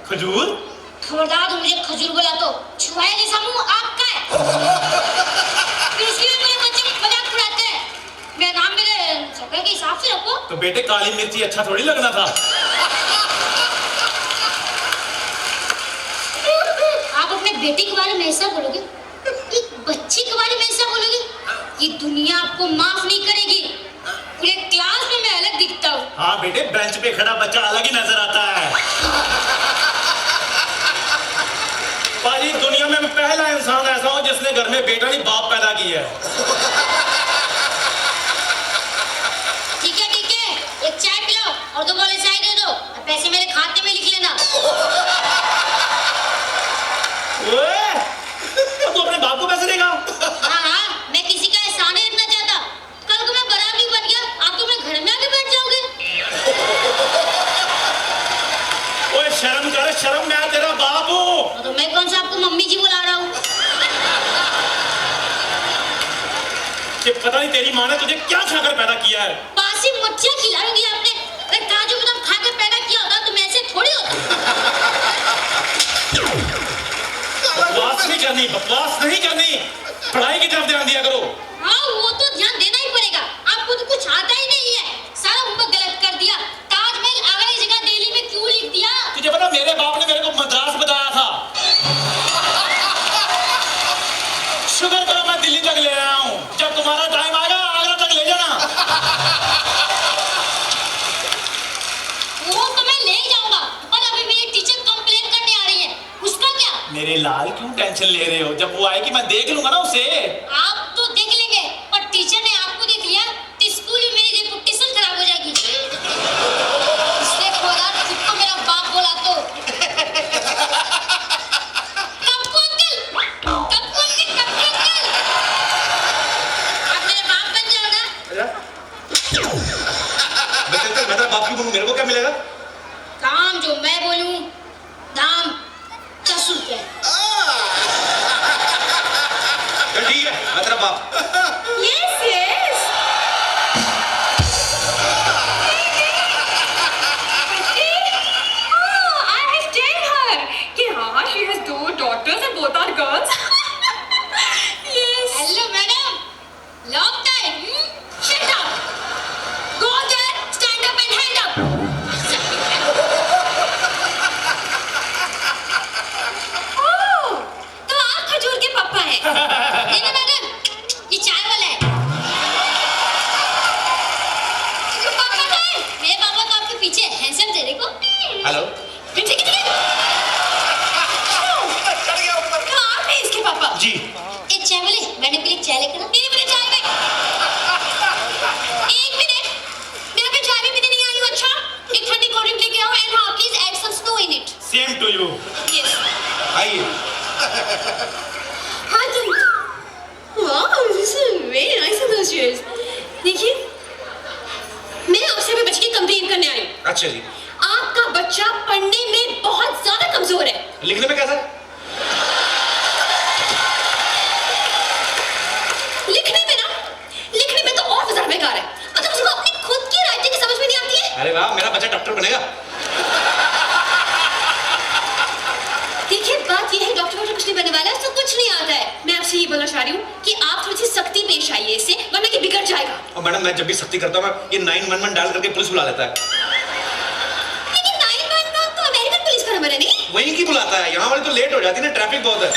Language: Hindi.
खजूर? खबरदार तुम मुझे खजूर बोला तो छुआए जैसा मुंह आपका है। फिर इसलिए मेरे बच्चे मजाक उड़ाते हैं। मेरा नाम मेरे शक्ल के हिसाब से रखो। तो बेटे काली मिर्ची अच्छा थोड़ी लगना था। आप अपने बेटे के बारे में ऐसा बोलोगे, एक बच्ची के बारे में ऐसा बोलोगे, ये दुनिया आपको माफ नहीं करेगी। पूरे क्लास में मैं अलग दिखता हूँ। हाँ बेटे, बेंच पे खड़ा बच्चा अलग ही नजर आता है। पाजी, दुनिया में मैं पहला इंसान ऐसा हूँ जिसने घर में बेटा नहीं बाप पैदा किया है। ठीक है, एक चाय पिलाओ और 2 बोले चाय दे दो। पैसे मेरे खाते में लिख लेना। तू अपने बाप को पैसे देगा? हाँ, मैं किसी का एहसान नहीं रखना चाहता। कल को मैं बराबरी बन गया, आप तो मेरे घर में आके बैठ जाओगे। ओए शर्म कर, शर्म, मैं तेरा बाप हूँ। तो मैं कौन सा आपको मम्मी जी बुला रहा हूँ? कि पता नहीं तेरी माँ ने तुझे क्या खाकर पैदा किया है। बासी मच्छियाँ खिलाई होगी आपने। अरे काजू बादाम खाकर पैदा किया होता तो मैं ऐसे थोड़ी होता। बकवास नहीं करनी, बकवास नहीं करनी। पढ़ाई की तरफ ध्यान दिया करो। हाँ, वो तो ध्यान देना ही पड़ेगा। आपको तो कुछ आता ही नहीं है। सारा होमवर्क गलत कर दिया। ताजमहल आगरा की जगह दिल्ली में क्यों लिख दिया? तुझे पता मेरे बाप ने मेरे को मद्रास बताया था। शुगर करो मैं दिल्ली तक ले आया हूँ। जब तुम्हारा टाइम आएगा आगरा तक ले जाना। वो तो मैं ले ही जाऊंगा। और अभी मेरी टीचर कंप्लेन करने आ रही है। उसका क्या? मेरे लाल क्यों टेंशन ले रहे हो? जब वो आएगी मैं देख लूंगा ना उसे। आप तो देख लेंगे, पर टीचर ने आपको देख लिया तो स्कूल में मेरी रेपुटेशन खराब हो जाएगी। इसलिए खुदा खुद को मेरा बाप बोला तो। Kappu uncle, Kappu uncle, Kappu uncle. आप मेरे बाप बन जाओ ना। मैं तेरा बाप की बोलूं, मेरे को क्या मिलेगा? काम जो मैं बोलूं, दाम 10 रुपए। ठीक है, मैं तेरा बाप। Yes, yes. I have told her कि हाँ, she has 2 daughters and both are girls. Yes. Hello, madam. Long time. Shut up. Go there, stand up and hand up. Oh, तो आप खजूर के पापा हैं. नहीं नहीं मैडम, ये चाय वाला है। तो पापा का है? मेरे पापा तो आपके पीछे हैंडसम थे, देखो। हेलो। ठीक है। तो आप हैं इसके पापा. जी। एक चाय वाले, मैडम के लिए चाय लेकर आओ। मेरे चाय में। एक मिनट, मैं अभी चाय भी पीने नहीं आई हूँ। अच्छा, एक ठंडी कोल्ड ड्रिंक लेके आओ एंड हाँ please add some snow in it. Same to you. Yes. आइए। हाँ तुम. Wow, this is very nice of those chairs. देखिए, मैं आपसे भी बच्चे की कंप्लेन करने आई हूँ. अच्छा जी। आपका बच्चा पढ़ने में बहुत ज्यादा कमजोर है. लिखने में कैसा? लिखने में तो और ज्यादा बेकार है. मतलब उसको अपनी खुद की राइटिंग समझ में नहीं आती है. अरे वाह, मेरा बच्चा डॉक्टर बनेगा। देखिए, बात ये है डॉक्टर कुछ नहीं बनने वाला है, उसको कुछ नहीं आता है. मैं आपसे ये बोलना चाह रही हूँ कि आप थोड़ी सी सख्ती पेश आइए इससे, वरना ये बिगड़ जाएगा. और मैडम, मैं जब भी सख्ती करता हूँ ये 911 डाल करके पुलिस बुला लेता है। लेकिन 911 तो अमेरिकन पुलिस का नंबर है नहीं? वहीं की बुलाता है, यहाँ वाली तो लेट हो जाती है ना, ट्रैफिक बहुत है।